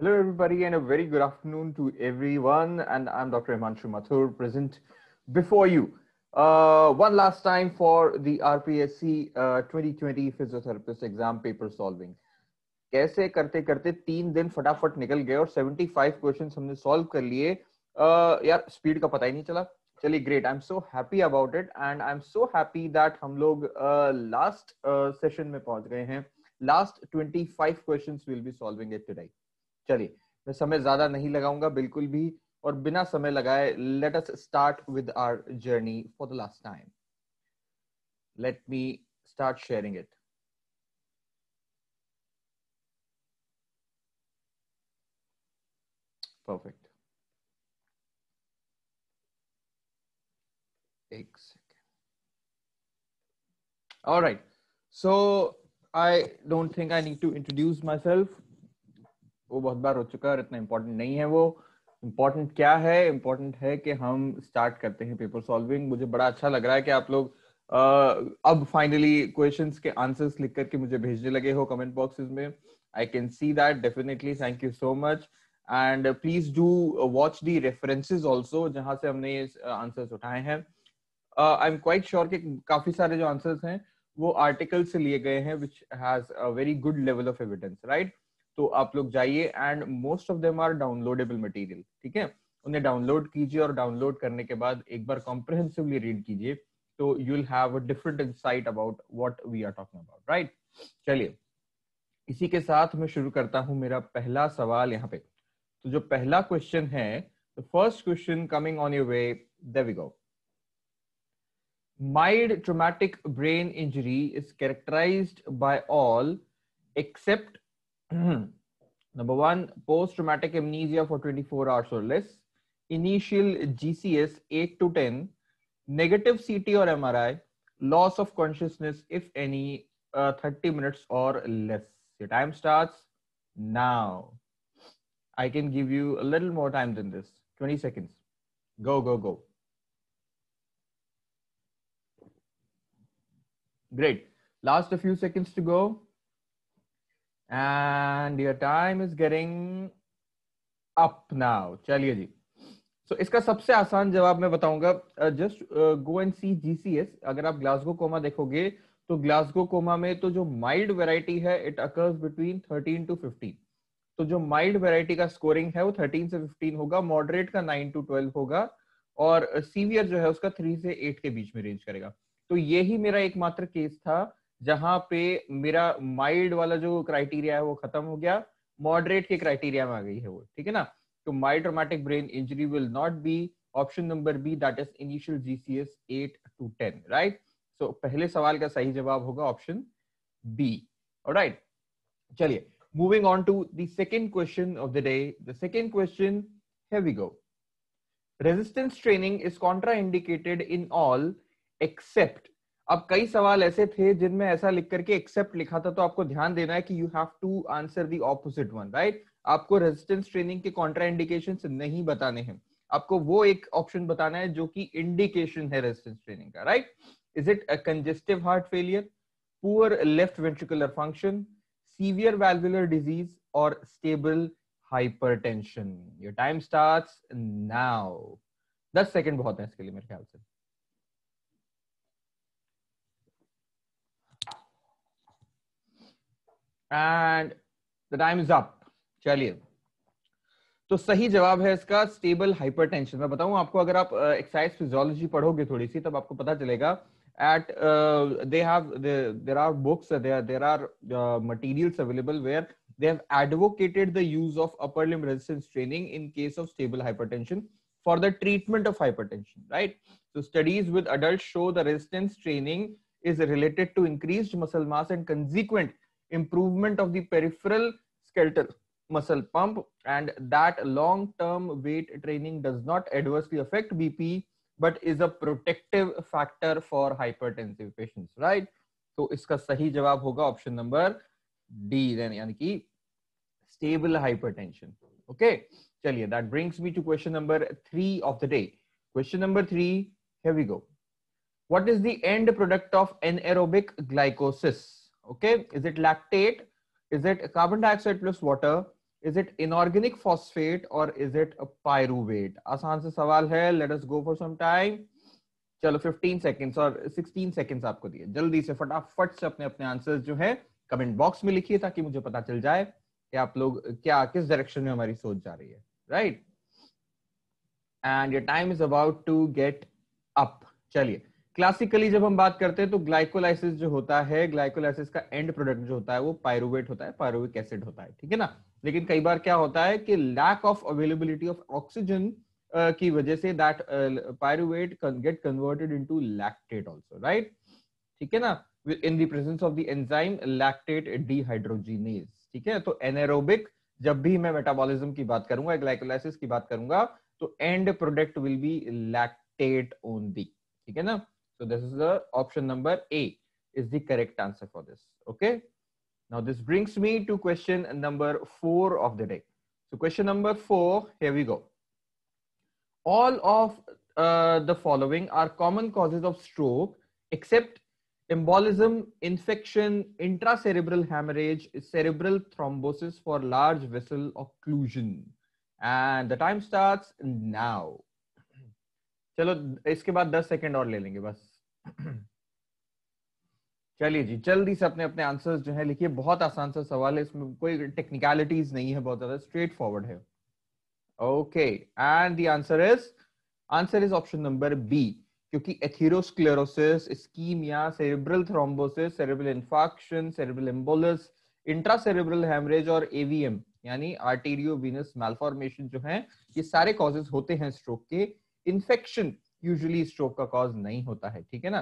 Hello, everybody, and a very good afternoon to everyone. And I'm Dr. Himanshu Mathur, present before you one last time for the RPSC 2020 Physiotherapist exam paper solving. कैसे करते करते 3 दिन फटाफट निकल गए और 75 questions हमने solve कर लिए। यार स्पीड का पता ही नहीं चला। चलिए great, I am so happy about it and I am so happy that हम लोग लास्ट सेशन में पहुंच गए हैं। Last 25 questions will be solving it today. चलिए मैं समय ज्यादा नहीं लगाऊंगा बिल्कुल भी, और बिना समय लगाए let us start with our journey for the last time. Let me start sharing it. Perfect, एक second. Alright, so I don't think I need to introduce myself. वो बहुत बार हो चुका है, इतना इंपॉर्टेंट नहीं है वो। इम्पोर्टेंट क्या है? इम्पोर्टेंट है कि हम स्टार्ट करते हैं पेपर सॉल्विंग। मुझे बड़ा अच्छा लग रहा है कि आप लोग अब फाइनली क्वेश्चंस के आंसर्स लिख करके मुझे भेजने लगे हो कमेंट बॉक्सेस में। I can see that definitely, thank you so much. And please do watch the references also जहां से हमने ये आंसर्स उठाए हैं। आई एम क्वाइट श्योर कि काफी सारे जो आंसर्स हैं वो आर्टिकल से लिए गए हैं which has a very good level of evidence, right? तो आप लोग जाइए and most of them are downloadable material, ठीक है? उन्हें डाउनलोड कीजिए और डाउनलोड करने के बाद एक बार कॉम्प्रिहेंसिवली रीड कीजिए, तो you will have a different insight about what we are talking about, right? चलिए इसी के साथ मैं शुरू करता हूं मेरा पहला सवाल यहाँ पे। तो जो पहला क्वेश्चन है, the first question coming on your way, there we go. Mild traumatic brain injury is characterized by all except number one, post-traumatic amnesia for 24 hours or less, initial GCS 8 to 10, negative CT or MRI, loss of consciousness if any, 30 minutes or less. Your time starts now. I can give you a little more time than this. 20 seconds. Go, go, go. Great. Last a few seconds to go. And your time is getting up now. चलिए जी। So इसका सबसे आसान जवाब मैं बताऊंगा। Just go and see GCS। अगर आप Glasgow coma देखोगे तो ग्लासगो कोमा में तो जो माइल्ड वेराइटी है इट अकर्स बिटवीन 13 to 15। तो जो माइल्ड वेराइटी का स्कोरिंग है वो 13 से 15 होगा, मॉडरेट का 9 to 12 होगा, और सीवियर जो है उसका 3 से 8 के बीच में रेंज करेगा। तो यही मेरा एकमात्र केस था जहां पे मेरा माइल्ड वाला जो क्राइटेरिया है वो खत्म हो गया, मॉडरेट के क्राइटेरिया में आ गई है वो, ठीक है ना? तो mild traumatic brain injury will not be option number B, that is initial GCS 8 to 10, right? So पहले सवाल का सही जवाब होगा ऑप्शन बी। ऑलराइट, चलिए moving on to the second question of the day. The second question, here we go. Resistance training is contraindicated in all except। अब कई सवाल ऐसे थे जिनमें ऐसा लिख करके एक्सेप्ट लिखा था, तो आपको ध्यान देना है कि you have to answer the opposite one, right? आपको रेजिस्टेंस ट्रेनिंग के कॉन्ट्राइंडिकेशंस नहीं बताने हैं, आपको वो एक ऑप्शन बताना है जो कि इंडिकेशन है रेजिस्टेंस ट्रेनिंग का, right? Is it a congestive heart failure, poor left ventricular function, severe valvular disease, or stable hypertension? Your time starts now. 10 second बहुत है इसके लिए मेरे ख्याल से। And the time is up. चलिए, तो सही जवाब है इसका स्टेबल हाइपरटेंशन। मैं बताऊं आपको, अगर आप एक्सरसाइज फिजियोलॉजी पढ़ोगे थोड़ी सी तब आपको पता चलेगा। at there are books, there are materials available where they have advocated the use of upper limb resistance training in case of stable hypertension for the treatment of hypertension, right? So studies with adults show the resistance training is related to increased muscle mass and consequent improvement of the peripheral skeletal muscle pump, and that long term weight training does not adversely affect BP but is a protective factor for hypertensive patients, right? तो इसका सही जवाब होगा option number D, यानी कि stable hypertension. Okay, चलिए that brings me to question number 3 of the day. Question number 3, here we go. What is the end product of anaerobic glycolysis? Okay, is it lactate? Is it carbon dioxide plus water? Is it inorganic phosphate और is it pyruvate? आसान से सवाल है, let us go for some time. चलो 15 seconds और 16 seconds आपको दिए, जल्दी से फटाफट से अपने अपने आंसर्स जो है कमेंट बॉक्स में लिखिए ताकि मुझे पता चल जाए कि आप लोग क्या किस डायरेक्शन में हमारी सोच जा रही है, right? And your time is about to get up. चलिए, क्लासिकली जब हम बात करते हैं तो ग्लाइकोलाइसिस जो होता है, ग्लाइकोलाइसिस का एंड प्रोडक्ट जो होता है वो पायरुवेट होता है, पायरुविक एसिड होता है, ठीक है ना? लेकिन कई बार क्या होता है कि lack of availability of oxygen की वजह से that pyruvate get converted into lactate also, right? ठीक है ना? In the presence of the enzyme lactate dehydrogenase, ठीक है? तो एनाएरोबिक, जब भी मैं मेटाबॉलिज्म की बात करूंगा, ग्लाइकोलाइसिस की बात करूंगा, तो and product will be lactate only, ठीक है ना? So this is the option number A is the correct answer for this. Okay. Now this brings me to question number 4 of the day. So question number 4, here we go. All of the following are common causes of stroke except embolism, infection, intracerebral hemorrhage, cerebral thrombosis for large vessel occlusion. And the time starts now. चलो इसके बाद 10 second और ले लेंगे बस। चलिए जी, जल्दी से अपने अपने आंसर्स जो है लिखिए। बहुत आसान सा सवाल है, इसमें कोई टेक्निकलिटीज नहीं है, बहुत ज्यादा स्ट्रेट फॉरवर्ड है। Okay, and the answer is option number B, क्योंकि atherosclerosis, ischaemia, cerebral thrombosis, cerebral infarction, cerebral embolus, intracerebral haemorrhage और एवीएम यानी आर्टेरियो वीनस मैलफॉर्मेशन जो है, ये सारे कॉजेज होते हैं स्ट्रोक के। इन्फेक्शन यूजुअली स्ट्रोक का कॉज नहीं होता है, ठीक है ना?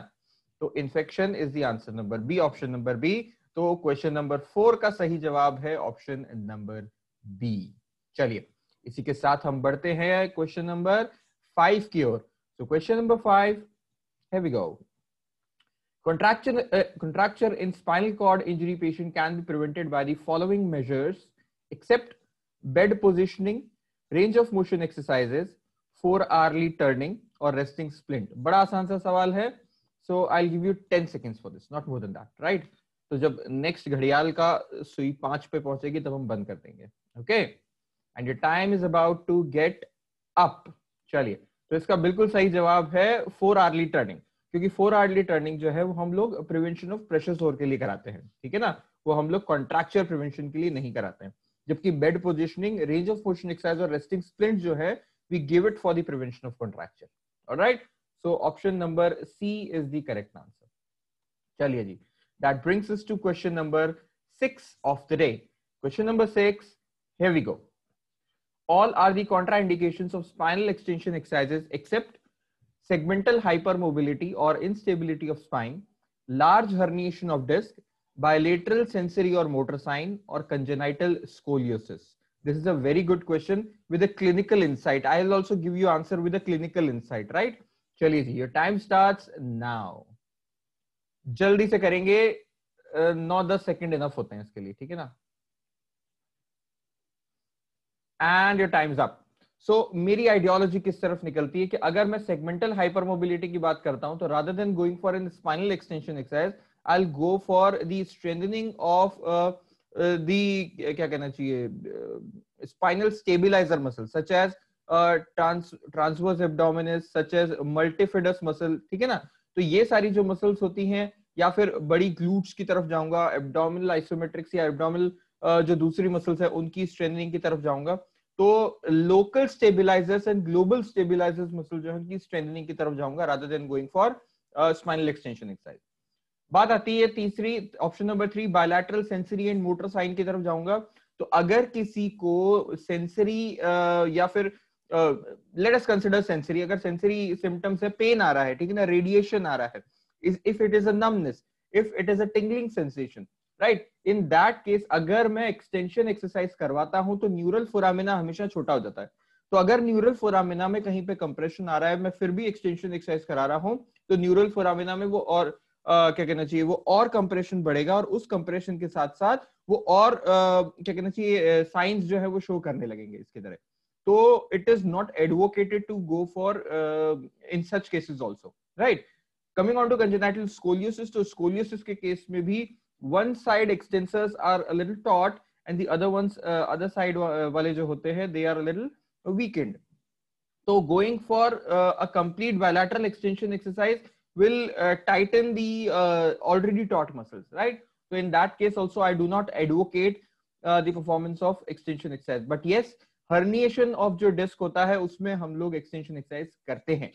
तो infection is the answer number B, option number B. तो क्वेश्चन नंबर 4 का सही जवाब है ऑप्शन नंबर बी। चलिए, इसी के साथ हम बढ़ते हैं क्वेश्चन नंबर 5 की ओर। So question number 5, here we go. Contracture in spinal cord injury patient can be prevented by the following measures except bed positioning, range of motion exercises, 4-hourly turning और resting splint. बड़ा आसान सा सवाल है, so I'll give you 10 seconds for this, not more than that, right? तो जब next घड़ियाल का सुई 5 पे पहुंचेगी तब हम बंद कर देंगे, okay? And your time is about to get up. चलिए, तो इसका बिल्कुल सही जवाब है 4-hourly टर्निंग, क्योंकि 4-hourly टर्निंग जो है वो हम लोग प्रिवेंशन ऑफ प्रेशर सोर के लिए कराते हैं, ठीक है ना? वो हम लोग कॉन्ट्रैक्चर प्रिवेंशन के लिए नहीं कराते हैं। जबकि bed positioning, range of motion exercise और रेस्टिंग स्प्लिंट जो है we give it for the prevention of contracture. Alright, so option number C is the correct answer. चलिए जी, that brings us to question number 6 of the day. Question number 6, here we go. All are the contraindications of spinal extension exercises except segmental hypermobility or instability of spine, large herniation of disc, bilateral sensory or motor sign, or congenital scoliosis. This is a very good question with a clinical insight. I will also give you answer with a clinical insight, right? चलिए जी, your time starts now. जल्दी से करेंगे, 9-10 second enough होते हैं इसके लिए, ठीक है ना? And your time's up. So मेरी आइडियोलॉजी किस तरफ निकलती है कि अगर मैं सेगमेंटल हाइपरमोबिलिटी की बात करता हूं तो rather than going for an spinal extension exercise, I will go for the strengthening of the क्या कहना चाहिए, spinal stabiliser muscle such as transverse abdominis, such as multifidus muscle, ठीक है ना? तो ये सारी जो मसल्स होती हैं, या फिर बड़ी ग्लूट्स की तरफ जाऊंगा, एब्डोमिनल आइसोमेट्रिक्स या एब्डोमिनल जो दूसरी मसल्स है उनकी स्ट्रेंथनिंग की तरफ जाऊंगा। तो local stabilisers and global stabilisers muscle जो है उनकी स्ट्रेंथनिंग की तरफ जाऊंगा rather than going for spinal extension exercise. बात आती है तीसरी, option number 3, bilateral sensory and motor sign की तरफ जाऊंगा। तो अगर किसी को सेंसरी या फिर लेट अस कंसीडर सेंसरी, अगर सेंसरी सिम्टम्स है, पेन आ रहा है, ठीक है ना, रेडिएशन आ रहा है, if it is a numbness, if it is a tingling sensation, right, in that case अगर मैं एक्सटेंशन एक्सरसाइज करवाता हूं तो न्यूरल फोरामिना हमेशा छोटा हो जाता है। तो अगर न्यूरल फोरामिना में कहीं पे कंप्रेशन आ रहा है, मैं फिर भी एक्सटेंशन एक्सरसाइज करा रहा हूं, तो न्यूरल फोरामिना में वो और क्या कहना चाहिए, वो और कंप्रेशन बढ़ेगा और उस कंप्रेशन के साथ साथ वो और क्या कहना चाहिए, साइंस जो है वो शो करने लगेंगे इसके तरह। तो it is not advocated to go for in such cases also, right? Coming on to congenital scoliosis, तो स्कोलियोसिस के केस में भी one side extensors are a little taut and the other ones other side वाले जो होते हैं they are a little weakened. So going for a complete bilateral extension exercise will tighten the already taut muscles, right? So in that case also I do not advocate the performance of extension exercise, but yes, herniation of जो disc होता है उसमें हम लोग extension exercise करते हैं,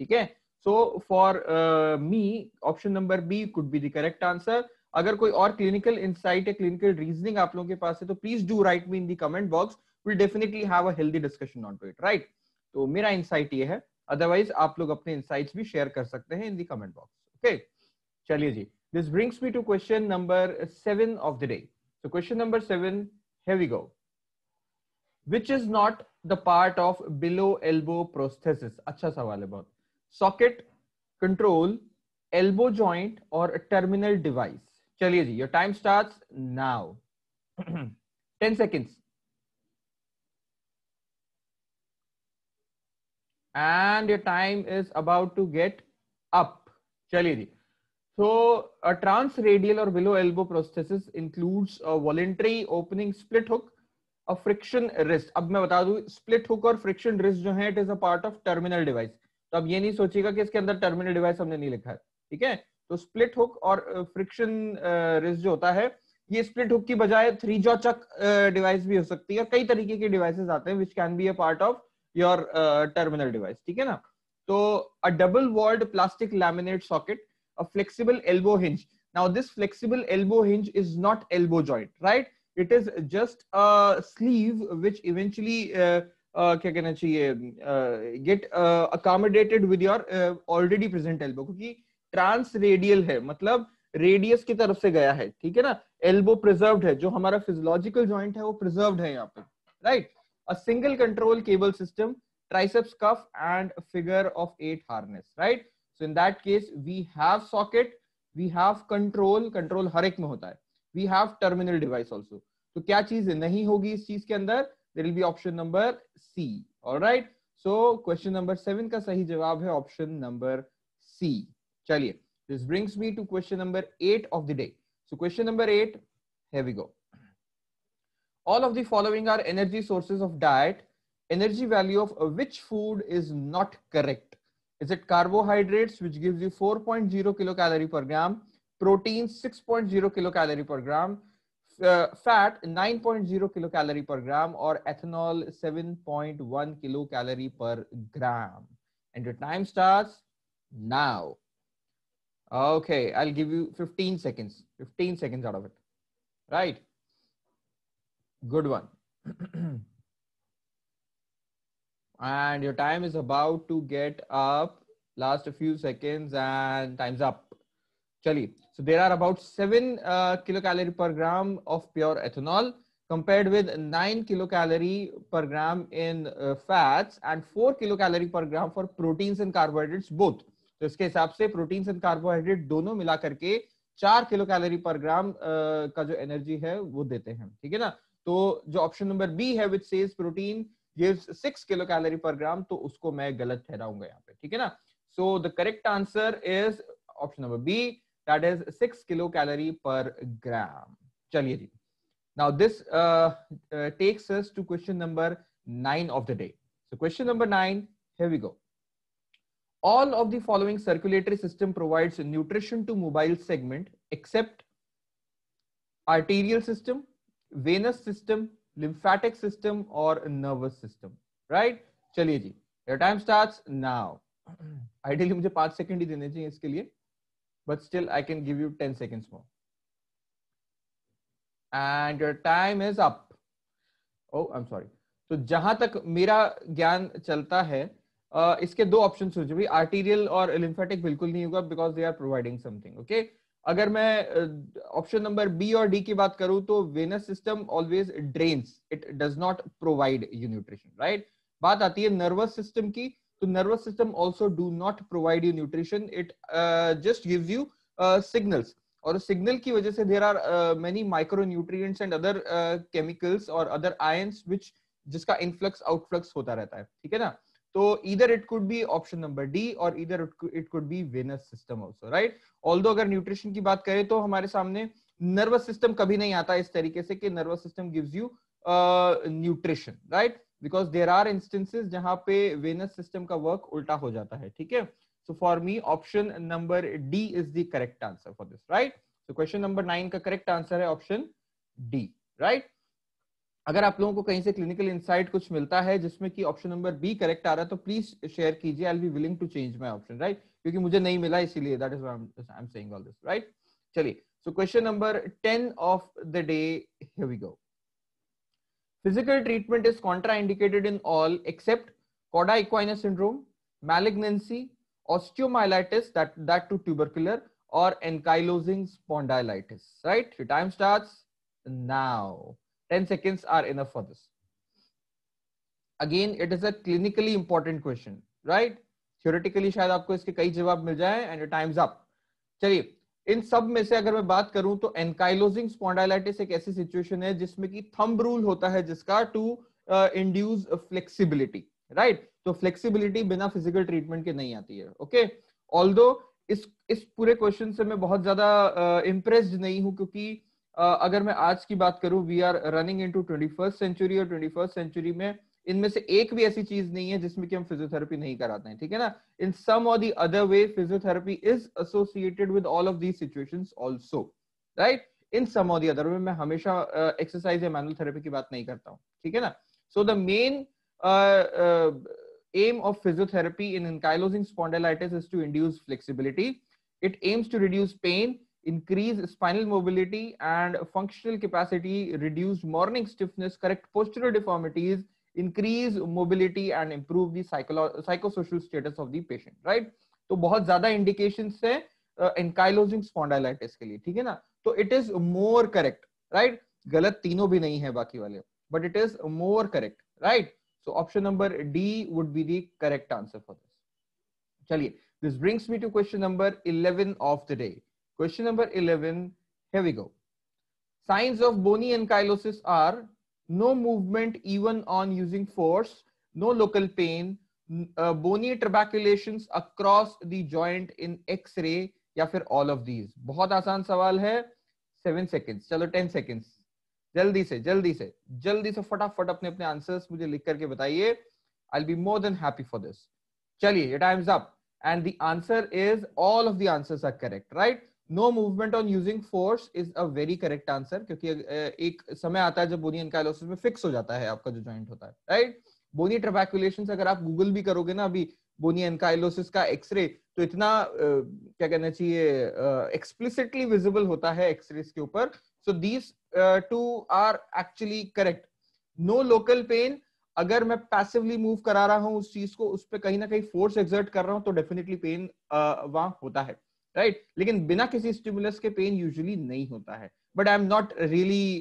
ठीक है? So for me option number B could be the correct answer. अगर कोई और clinical insight या clinical reasoning आप लोगों के पास है तो please do write me in the comment box. We'll definitely have a healthy discussion onto it, right? तो मेरा इंसाइट ये है, अदरवाइज आप लोग अपने इंसाइट्स भी शेयर कर सकते हैं in the comment box. Okay, चलिए जी. This brings me to question number 7 of the day. So question number 7, here we go. Which is not the part of below elbow prosthesis? अच्छा सवाल है बहुत. सॉकेट, कंट्रोल, एल्बो जॉइंट और terminal device. चलिए जी, your time starts now. 10 seconds. And your time is about to get up. चलिए जी. So a transradial or below elbow prosthesis includes a voluntary opening split hook, a friction wrist. अब मैं बता दूं, split hook और friction wrist जो है, it is a part of terminal device. तो अब ये नहीं सोचिएगा कि इसके अंदर terminal device हमने नहीं लिखा है, ठीक है? तो split hook और friction wrist जो होता है, ये split hook की बजाय 3 jaw chuck device भी हो सकती है. कई तरीके के devices आते हैं which can be a part of your terminal device, ठीक है ना? तो a double walled plastic laminate socket, a flexible elbow hinge. Now this flexible elbow hinge is not elbow joint, right? It is just a sleeve which eventually क्या कहना चाहिए, get accommodated with your already present elbow, क्योंकि transradial है, मतलब radius की तरफ से गया है, ठीक है ना? एल्बो प्रिजर्व्ड है, जो हमारा फिजियोलॉजिकल जॉइंट है वो प्रिजर्व्ड है यहाँ पे, right? A single control cable system, triceps cuff and a figure of 8 harness, right? So in that case we have socket, we have control हर एक में होता है, we have terminal device also. तो क्या चीज नहीं होगी इस चीज के अंदर? There will be option number C. All right, so question number 7 का सही जवाब है option number C. चलिए, this brings me to question number 8 of the day. So question number 8, here we go. All of the following are energy sources of diet. Energy value of which food is not correct? Is it carbohydrates, which gives you 4.0 kilocalorie per gram, protein 6.0 kilocalorie per gram, fat 9.0 kilocalorie per gram, or ethanol 7.1 kilocalorie per gram? And your time starts now. Okay, I'll give you 15 seconds. 15 seconds out of it. Right? Good one. And your time is about to get up. Last a few seconds and time's up. Chaliye. So there are about 7 kilocalorie per gram of pure ethanol compared with 9 kilocalorie per gram in fats and 4 kilocalorie per gram for proteins and carbohydrates both. तो इसके हिसाब से proteins and carbohydrate दोनों मिला करके 4 kilo calorie per ग्राम का जो energy है वो देते हैं, ठीक है ना? तो जो ऑप्शन नंबर बी है which says protein gives 6 kilocalorie per ग्राम, तो उसको मैं गलत ठहराऊंगा यहाँ पे, ठीक है ना? So the correct answer is option number B, that is 6 kilocalorie per gram. चलिए जी, now this takes us to question number 9 of the day. So question number 9, here we go. All of the following circulatory system provides nutrition to mobile segment except arterial system, venous system, lymphatic system or nervous system, right? चलिए जी, your time starts now. Ideally मुझे 5 second ही देने चाहिए इसके लिए, but still I can give you 10 seconds more. And your time is up. Oh, I'm sorry. तो जहां तक मेरा ज्ञान चलता है, इसके दो ऑप्शन सोचिए भाई, आर्टीरियल और लिम्फेटिक बिल्कुल नहीं होगा because they are providing something. Okay, अगर मैं ऑप्शन नंबर बी और डी की बात करूं तो venous system always drains, it does not provide you nutrition, right? बात आती है नर्वस सिस्टम की, तो nervous system also do not provide you nutrition, it just gives you signals, और सिग्नल की वजह से there are many micro nutrients and other chemicals और अदर आयंस विच जिसका इनफ्लक्स आउटफ्लक्स होता रहता है, ठीक है ना? तो either it could be option number D or either it could be venous system also, right? Although अगर न्यूट्रिशन की बात करें तो हमारे सामने नर्वस सिस्टम कभी नहीं आता इस तरीके से कि nervous system gives you nutrition, right, because there are instances जहां पे वेनस सिस्टम का वर्क उल्टा हो जाता है, ठीक है। So for me option number D is the correct answer for this, right. तो क्वेश्चन नंबर 9 का करेक्ट आंसर है ऑप्शन डी, राइट। अगर आप लोगों को कहीं से क्लिनिकल इंसाइट कुछ मिलता है जिसमें कि ऑप्शन नंबर बी करेक्ट आ रहा है तो प्लीज शेयर कीजिए, I will be willing to change my option, right, क्योंकि मुझे नहीं मिला इसीलिए, that is why I am saying all this, right. चलिए, so question number 10 of the day, here we go. Physical treatment is contraindicated in all except cauda equina syndrome, malignancy, osteomyelitis, that to tubercular, or ankylosing spondylitis. Right? Your time starts now. 10 seconds are enough for this. Again, it is a clinically important question, right? Theoretically शायद आपको इसके कई जवाब मिल जाए and your time's up. चलिए, इन सब में से अगर मैं बात करूं तो एनकाइलोजिंग स्पॉन्डाइलाइटिस एक ऐसी सिचुएशन है जिसमें कि थंब रूल होता है जिसका टू इंड्यूस फ्लेक्सिबिलिटी, राइट। तो फ्लेक्सिबिलिटी बिना फिजिकल ट्रीटमेंट के नहीं आती है, ओके। ऑल्दो इस पूरे क्वेश्चन से मैं बहुत ज्यादा इम्प्रेस्ड नहीं हूं, क्योंकि अगर मैं आज की बात करूं, we are running into 21st century, और 21st सेंचुरी में इनमें से एक भी ऐसी चीज नहीं है जिसमें कि हम फिजियोथेरेपी नहीं कराते हैं, ठीक है ना। In some or the other way physiotherapy is associated with all of these situations also, right. In some or the other वे मैं हमेशा एक्सरसाइज या मैनुअल थेरेपी की बात नहीं करता हूं, ठीक है ना। So the main aim of physiotherapy in ankylosing spondylitis is to induce flexibility. It aims to reduce pain, increase spinal mobility and functional capacity, reduce morning stiffness, correct postural deformities, increase mobility and improve the psychosocial status of the patient, right? तो बहुत ज्यादा indications है ankylosing spondylitis के लिए, ठीक है ना। तो it is more correct, right? गलत तीनों भी नहीं है बाकी वाले, but it is more correct, right? So option number D would be the correct answer for this. चलिए, this brings me to question number 11 of the day. Question number 11, here we go. Signs of bony ankylosis are no movement even on using force, no local pain, bony trabeculations across the joint in X-ray, या फिर all of these. बहुत आसान सवाल है, 7 seconds. चलो 10 seconds. जल्दी से फटाफट अपने अपने आंसर्स मुझे लिख करके बताइए. I'll be more than happy for this. चलिए, your time's up. And the answer is all of the answers are correct, right? No movement on using force is a very correct answer, क्योंकि एक समय आता है जब बोनी ankylosis में fix हो जाता है आपका जो जॉइंट होता है, राइट। बोनी ट्रबैकुलेशंस अगर आप गूगल भी करोगे ना अभी बोनी एनकाइलोसिस का एक्सरे, तो इतना क्या कहना चाहिए एक्सप्लिसिटली विजिबल होता है एक्सरेस के ऊपर. So these two are actually correct. No local pain, अगर मैं पैसिवली मूव करा रहा हूं उस चीज को, उस पर कहीं ना कहीं फोर्स एक्सर्ट कर रहा हूं तो डेफिनेटली पेन वहां होता है, राइट. लेकिन बिना किसी स्टिमुलस के पेन यूजुअली नहीं होता है. But I am not really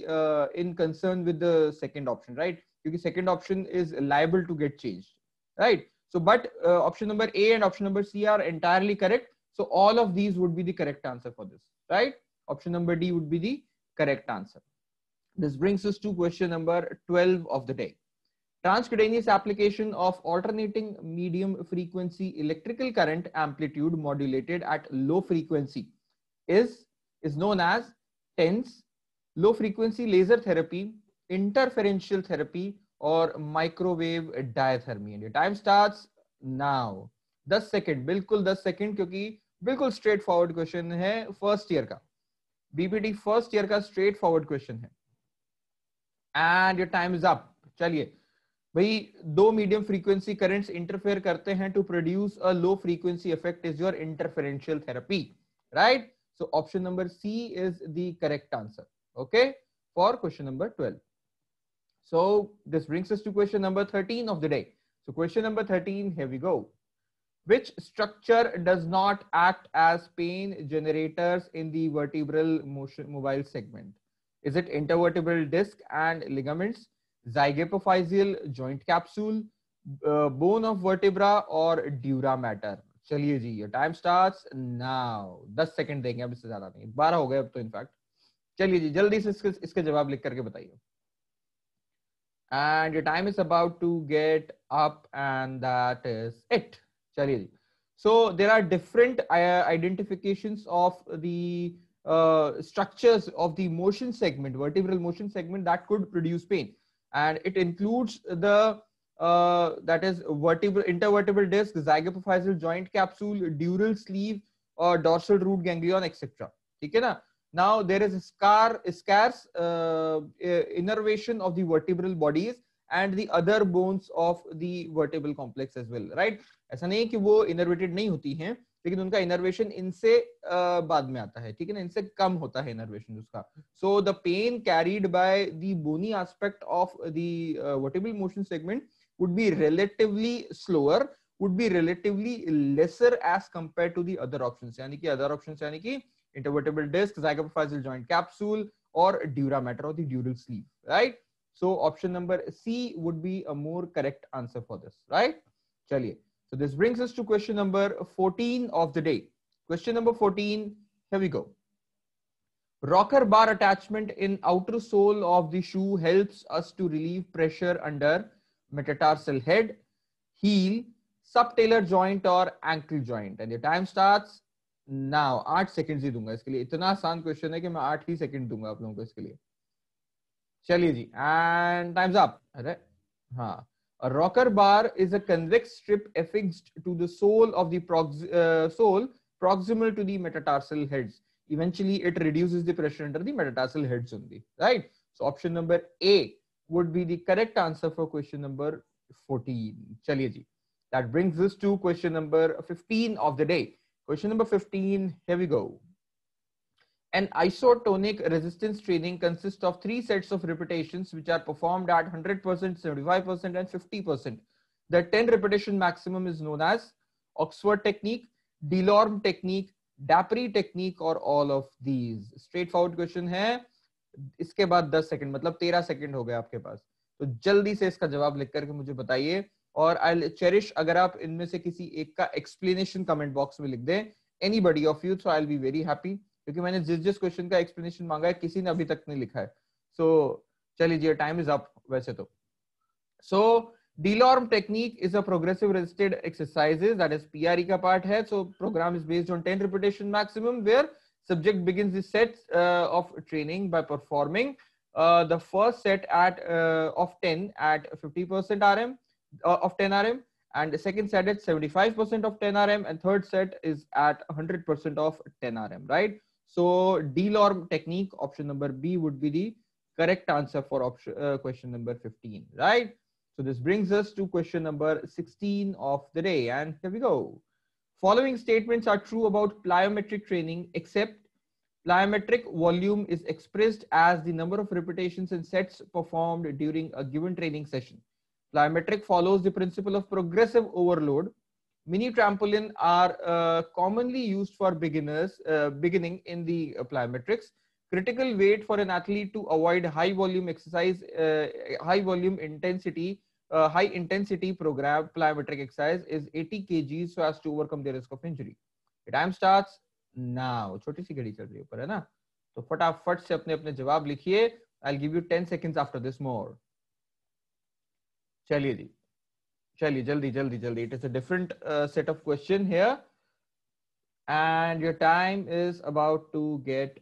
in concern with the second option, right, क्योंकि second option is liable to get changed, right. So but option number A and option number C are entirely correct, so all of these would be the correct answer for this, right. Option number D would be the correct answer. This brings us to question number 12 of the day. Transcutaneous application of alternating medium frequency electrical current amplitude modulated at low frequency is known as TENS, low frequency laser therapy, interferential therapy और microwave diathermy. And time starts now. 10 second, बिल्कुल 10 second, क्योंकि बिल्कुल straightforward question है first year का, BPT first year का straightforward question है. And your time is up. चलिए भाई, दो मीडियम फ्रीक्वेंसी करंट्स इंटरफेयर करते हैं to produce a low frequency effect is your interferential therapy, right. So option number C is the correct answer, okay, for question number 12. So this brings us to question number 13 of the day. So question number 13, here we go. Which structure does not act as pain generators in the vertebral mobile segment? Is it intervertebral disc and ligaments, zygapophyseal joint capsule, bone of vertebra or dura mater? चलिए जी, your time starts now. 10 second देंगे, अब इससे ज्यादा नहीं, 12 हो गए अब तो इनफैक्ट. चलिए जी, जल्दी से इसके जवाब लिख करके बताइए. And your time is about to get up, and that is it. चलिए, so there are different identifications of the structures of the motion segment, vertebral motion segment, that could produce pain, and it includes the that is vertebral, intervertebral disc, zygapophyseal joint capsule, dural sleeve, or dorsal root ganglion, etc. ठीक है ना? Now there is a scarce innervation of the vertebral bodies and the other bones of the vertebral complex as well, right? ऐसा नहीं है कि वो innervated नहीं होती हैं, लेकिन उनका इनर्वेशन इनसे बाद में आता है, ठीक है ना, इनसे कम होता है इनर्वेशन उसका. So the pain carried by the bony aspect of the vertebral motion segment would be relatively slower, would be relatively lesser as compared to the other options. यानी कि other options यानी कि intervertebral disc, zygapophyseal joint capsule, or dura mater or the dural sleeve, right? So option number C would be a more correct answer for this, right? चलिए. So this brings us to question number 14 of the day. Question number 14, here we go. Rocker bar attachment in outer sole of the shoe helps us to relieve pressure under metatarsal head, heel, subtalar joint or ankle joint. And the time starts now. 8 seconds ही दूंगा इसके लिए. इतना आसान question है कि मैं 8 ही second दूंगा आप लोगों को इसके लिए. चलिए जी, and time's up. अरे हाँ. A rocker bar is a convex strip affixed to the sole of the sole proximal to the metatarsal heads. Eventually, it reduces the pressure under the metatarsal heads only, right? So option number A would be the correct answer for question number 14. Chaliye ji. That brings us to question number 15 of the day. Question number 15, here we go. An isotonic resistance training consists of 3 sets of repetitions which are performed at 100%, 75%, and 50%. The 10 repetition maximum is known as Oxford technique, Delorme technique, Dapri technique, or all of these. Straightforward question है. इसके बाद 10 second, मतलब 13 second हो गए आपके पास. तो जल्दी से इसका जवाब लिख करके मुझे बताइए. और I'll cherish अगर आप इनमें से किसी एक का explanation comment box में लिख दें, anybody of you, so I'll be very happy. क्योंकि मैंने जिस क्वेश्चन का एक्सप्लेनेशन मांगा है किसी ने अभी तक नहीं लिखा है. सो चलिए, टाइम इज अप वैसे तो. सो Delorme technique is a progressive resisted exercises, that is PRE का पार्ट है. So program is based on 10 repetition maximum where subject begins the set of training by performing the first set at of 10 at 50% RM of 10 RM, and the second set at 75% of 10 RM, and third set is at 100% of 10 RM, right? So Delorme technique, option number B would be the correct answer for option question number 15, right? So this brings us to question number 16 of the day, and here we go. Following statements are true about plyometric training, except plyometric volume is expressed as the number of repetitions and sets performed during a given training session. Plyometric follows the principle of progressive overload. Mini trampoline are commonly used for beginners beginning in the plyometrics. Critical weight for an athlete to avoid high volume exercise, high intensity program plyometric exercise is 80 kg so as to overcome the risk of injury. The time starts now. छोटी सी घड़ी चल रही है ऊपर है ना, तो फटाफट से अपने अपने जवाब लिखिए. I'll give you 10 seconds after this more. चलिए जी, चलिए जल्दी जल्दी जल्दी. It is a different set of question here, and your time is about to get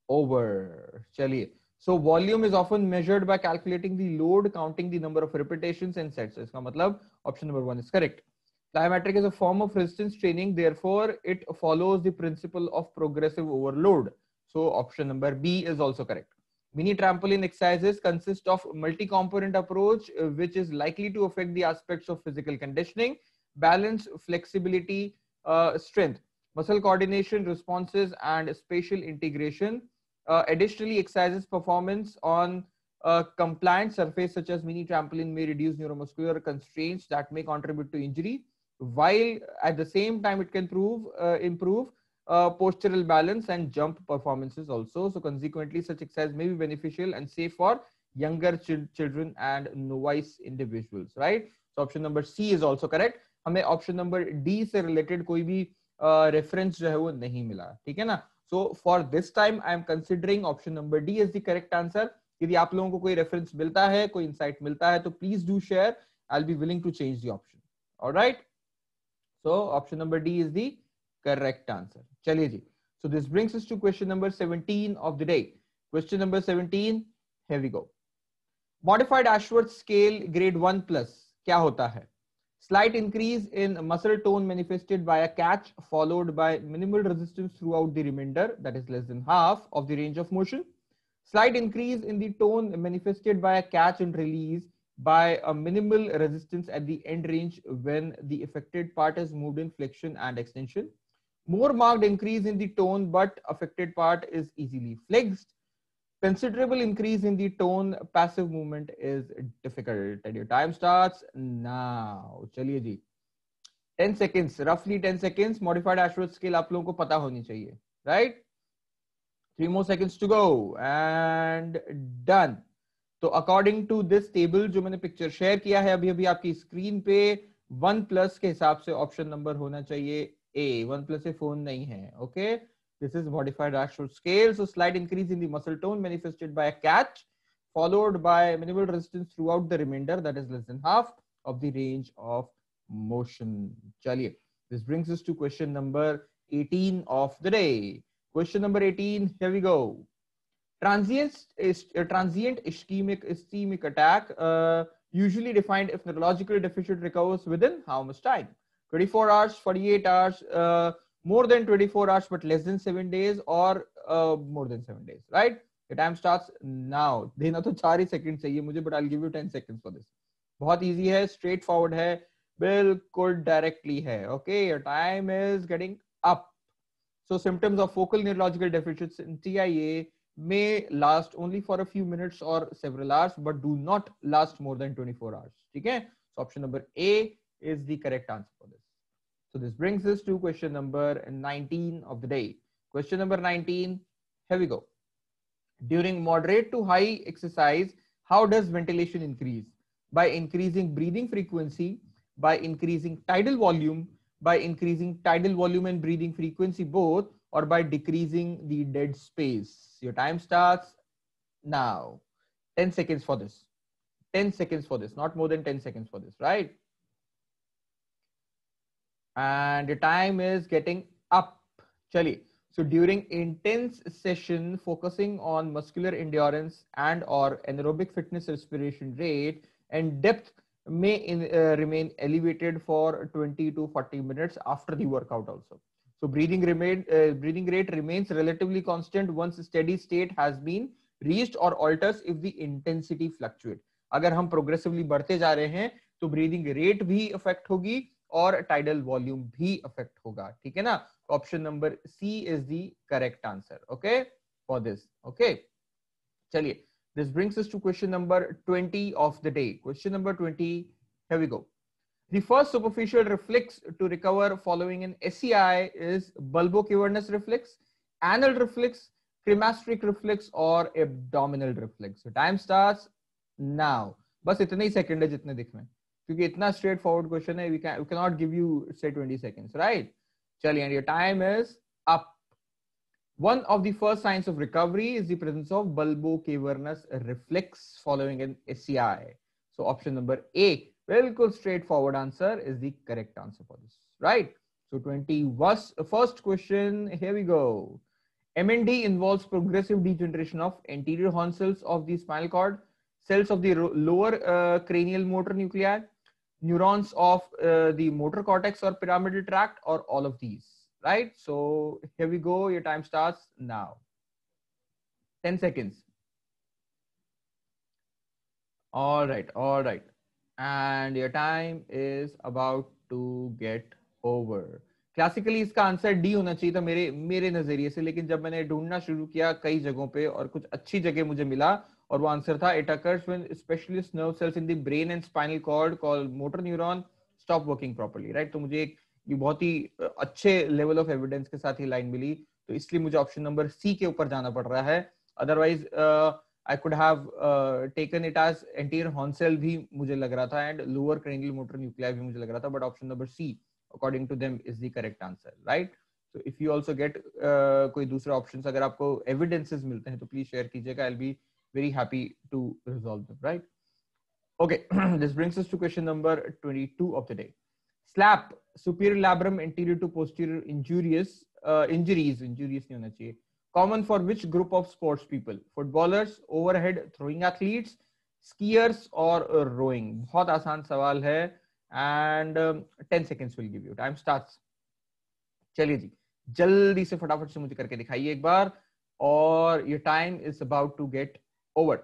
over. चलिए. So volume is often measured by calculating the load, counting the number of repetitions and sets. इसका मतलब option number 1 is correct. Plyometric is a form of resistance training, therefore it follows the principle of progressive overload. So option number B is also correct. Mini trampoline exercises consist of multi-component approach, which is likely to affect the aspects of physical conditioning, balance, flexibility, strength, muscle coordination, responses, and spatial integration. Additionally, exercises performance on a compliant surface such as mini trampoline may reduce neuromuscular constraints that may contribute to injury, while at the same time it can improve postural balance and jump performances also. So consequently, such exercise may be beneficial and safe for younger children and novice individuals, right? So option number C is also correct. हमें option number D से related कोई भी reference जो है वो नहीं मिला, ठीक है ना? So for this time I am considering option number D as the correct answer. यदि आप लोगों को कोई reference मिलता है, कोई insight मिलता है, तो please do share. I'll be willing to change the option. All right. So option number D is the correct answer. चलिए जी. So this brings us to question number 17 of the day. Question number 17, here we go. Modified Ashworth scale grade 1 plus क्या होता है? Slight increase in muscle tone manifested by a catch followed by minimal resistance throughout the remainder, that is less than half of the range of motion. Slight increase in the tone manifested by a catch and release by a minimal resistance at the end range when the affected part is moved in flexion and extension. More marked increase in the tone but affected part is easily flexed. Considerable increase in the tone, passive movement is difficult. And your time starts now. चलिए जी, 10 seconds, roughly 10 seconds. Modified Ashworth scale आप लोगों को पता होनी चाहिए, right? 3 more seconds to go and done. तो according to this table जो मैंने पिक्चर शेयर किया है अभी अभी आपकी स्क्रीन पे, 1 प्लस के हिसाब से ऑप्शन नंबर होना चाहिए ए. 1 प्लस से फोन नहीं है. Okay, this is modified Ashworth scale. So slight increase in the muscle tone manifested by a catch followed by minimal resistance throughout the remainder, that is less than half of the range of motion. Chaliye, this brings us to question number 18 of the day. Question number 18, here we go. Transient ischemic attack, usually defined if neurological deficit recovers within how much time? 24 hours, 48 hours, more than 24 hours but less than 7 days, or more than 7 days, right? The time starts now. देना तो 4 ही second चाहिए मुझे, but I'll give you 10 seconds for this. बहुत easy है, straight forward है, बिल्कुल directly है. Okay, your time is getting up. So symptoms of focal neurological deficits in TIA may last only for a few minutes or several hours, but do not last more than 24 hours. ठीक है? So option number A is the correct answer for this. So this brings us to question number 19 of the day. Question number 19, here we go. During moderate to high exercise, how does ventilation increase? By increasing breathing frequency, by increasing tidal volume, by increasing tidal volume and breathing frequency both, or by decreasing the dead space. Your time starts now. 10 seconds for this. 10 seconds for this, not more than 10 seconds for this, right? And the time is getting up. Chali. So during intense session focusing on muscular endurance and or anaerobic fitness respiration rate and depth may remain elevated for 20 to 40 minutes after the workout also. So breathing rate remains relatively constant once steady state has been reached or alters if the intensity fluctuates. अगर हम progressively बढ़ते जा रहे हैं तो breathing rate भी affect होगी और tidal volume भी affect होगा. ठीक है ना? Option number C is the correct answer. Okay, for this. Okay, चलिए. This brings us to question number 20 of the day. Question number 20, here we go. The first superficial reflex to recover following an SCI is bulbocavernous reflex, anal reflex, cremasteric reflex, or abdominal reflex. So time starts now. बस इतने ही second है जितने दिख में, क्योंकि इतना straight forward question है. We cannot give you say 20 seconds, right? चलिए, and your time is up. One of the first signs of recovery is the presence of bulbocavernous reflex following an SCI. So option number A, बिल्कुल straightforward answer, is the correct answer for this, right? So 21st question, here we go. MND involves progressive degeneration of anterior horn cells of the spinal cord, cells of the lower cranial motor nuclei, neurons of the motor cortex or pyramidal tract, or all of these. Right? So here we go. Your time starts now. 10 seconds. All right. All right. And your time is about to get over. Classically इसका answer D होना चाहिए था मेरे नजरिए से, लेकिन जब मैंने ढूंढना शुरू किया कई जगहों पे और कुछ अच्छी जगह मुझे मिला और वो आंसर था it occurs when specialist nerve cells in the brain and spinal cord called motor neuron stop working properly. Right? तो मुझे ये बहुत ही अच्छे लेवल ऑफ एविडेंस के साथ ही लाइन मिली, तो इसलिए मुझे ऑप्शन नंबर सी के ऊपर जाना पड़ रहा है. Otherwise I could have taken it as anterior horn cell भी मुझे लग रहा था and lower cranial motor nuclei भी मुझे लग रहा था, but option number C according to them is the correct answer. Right? So if you also get कोई दूसरा ऑप्शंस अगर आपको एविडेंसेस मिलते हैं तो प्लीज शेयर कीजिएगा. I will be very happy to resolve them. Right? Okay, this brings us to question number 22 of the day. SLAP, superior labrum anterior to posterior injurious, injuries नहीं होना चाहिए. Common for which group of sports people? Footballers, overhead throwing athletes, skiers or rowing? बहुत आसान सवाल है and 10 seconds will give you. Time starts. चलिए जी, जल्दी से फटाफट से मुझे करके दिखाइए एक बार, और your time is about to get over.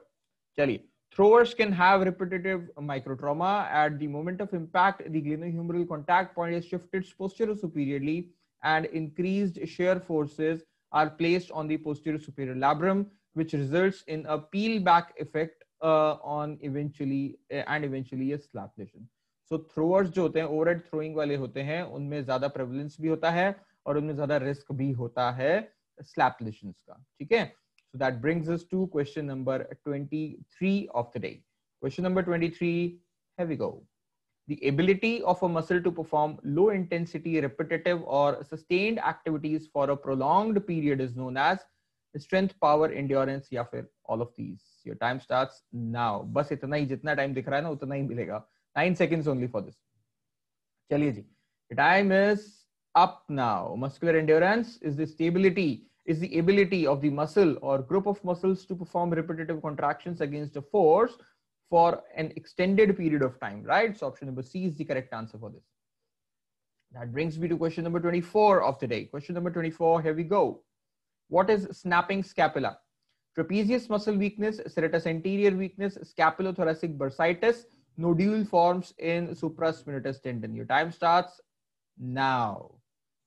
चलिए. Throwers can have repetitive microtrauma. At the moment of impact, the glenohumeral contact point is shifted posterior superiorly and increased shear forces are placed on the posterior superior labrum, which results in a peel back effect on eventually a slap lesion. So throwers जो होते हैं, overhead throwing वाले होते हैं, उनमें ज्यादा prevalence भी होता है और उनमें ज्यादा risk भी होता है slap lesions का. ठीक है? So that brings us to question number 23 of the day. Question number 23, here we go. The ability of a muscle to perform low intensity, repetitive or sustained activities for a prolonged period is known as strength, power, endurance, या फिर all of these. Your time starts now. बस इतना ही, जितना time दिख रहा है ना उतना ही मिलेगा. 9 seconds only for this. चलिए जी. The time is up now. Muscular endurance is the ability of the muscle or group of muscles to perform repetitive contractions against a force for an extended period of time, right? So option number C is the correct answer for this. That brings me to question number 24 of the day. Question number 24, here we go. What is snapping scapula? Trapezius muscle weakness, serratus anterior weakness, scapulothoracic bursitis, nodule forms in supraspinatus tendon. Your time starts now.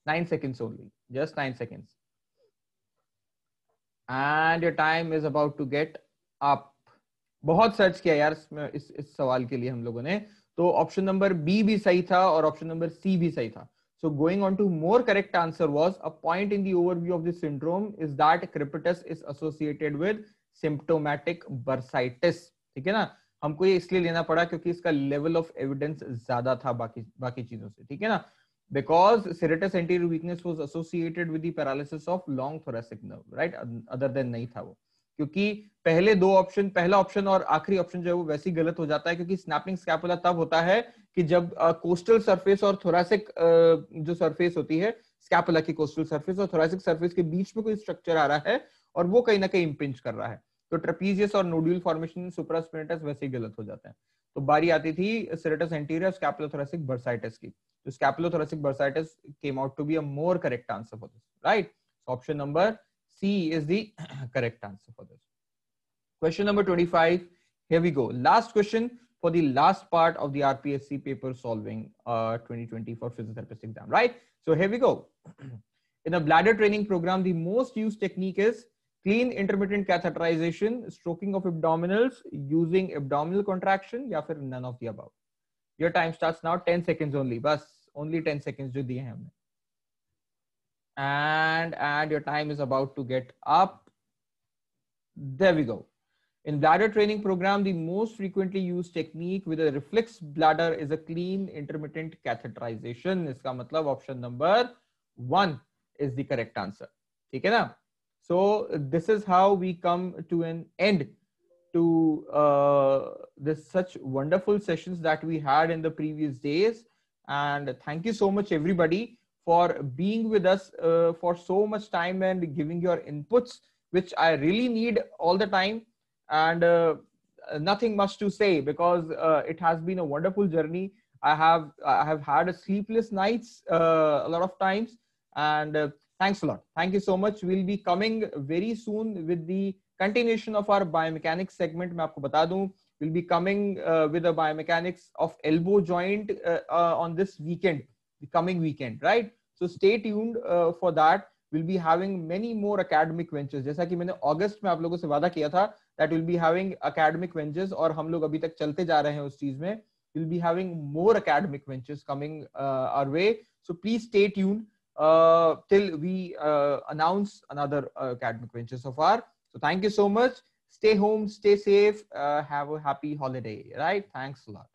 9 seconds only, just 9 seconds. And your time is about to get up. बहुत search किया यार इस सवाल के लिए हम लोगों ने, तो ऑप्शन नंबर बी भी सही था और ऑप्शन नंबर सी भी सही था. So going on to more correct answer was a point in the overview of this syndrome is that crepitus is associated with symptomatic bursitis. ठीक है ना, हमको ये इसलिए लेना पड़ा क्योंकि इसका लेवल ऑफ एविडेंस ज्यादा था बाकी चीजों से. ठीक है ना, because serratus anterior weakness was associated with the paralysis of long thoracic nerve, right? Other than नहीं था वो, क्योंकि पहले दो ऑप्शन, पहला ऑप्शन और आखिरी ऑप्शन जो है वो वैसे ही गलत हो जाता है, क्योंकि स्नैपिंग स्कैपुला तब होता है कि जब कोस्टल सरफेस और थोरैसिक जो सरफेस होती है, स्कैपुला की कोस्टल सरफेस और थोरैसिक सरफेस के बीच में कोई स्ट्रक्चर आ रहा है और वो कहीं ना कहीं इंपिंज कर रहा है, तो ट्रेपीजियस और नोड्यूल फॉर्मेशन सुप्रास्पिनेटस वैसे ही गलत हो जाते हैं. तो बारी आती थी सेरेटस एंटीरियर स्कैपुलोथोरैसिक बर्साइटिस की. तो स्कैपुलोथोरैसिक bursitis came out to be a more correct answer for this, right? So option number C is the correct answer for this. Question number 25, here we go. Last question for the last part of the RPSC paper solving 2020 for physiotherapist exam, right? So here we go. In a bladder training program, the most used technique is clean intermittent catheterization, stroking of abdominals using abdominal contraction, या फिर none of the above. Your time starts now. 10 seconds only. बस only 10 seconds जो दिए हैं हमने. And your time is about to get up. There we go. In bladder training program, the most frequently used technique with a reflex bladder is a clean intermittent catheterization. इसका मतलब option number 1 is the correct answer. ठीक है ना? So this is how we come to an end to this such wonderful sessions that we had in the previous days. And thank you so much everybody for being with us for so much time and giving your inputs, which I really need all the time. And nothing much to say because it has been a wonderful journey. I have had sleepless nights a lot of times, and thanks a lot. Thank you so much. We'll be coming very soon with the continuation of our biomechanics segment. मैं आपको बता दूं, we'll be coming with the biomechanics of elbow joint on this weekend, the coming weekend, right? So stay tuned for that. We'll be having many more academic ventures. जैसा कि मैंने अगस्त में आप लोगों से वादा किया था that we'll be having academic ventures, और हम लोग अभी तक चलते जा रहे हैं उस चीज में. We'll be having more academic ventures coming our way. So please stay tuned till we announce another academic venture so far. So thank you so much. Stay home, stay safe, have a happy holiday, right? Thanks a lot.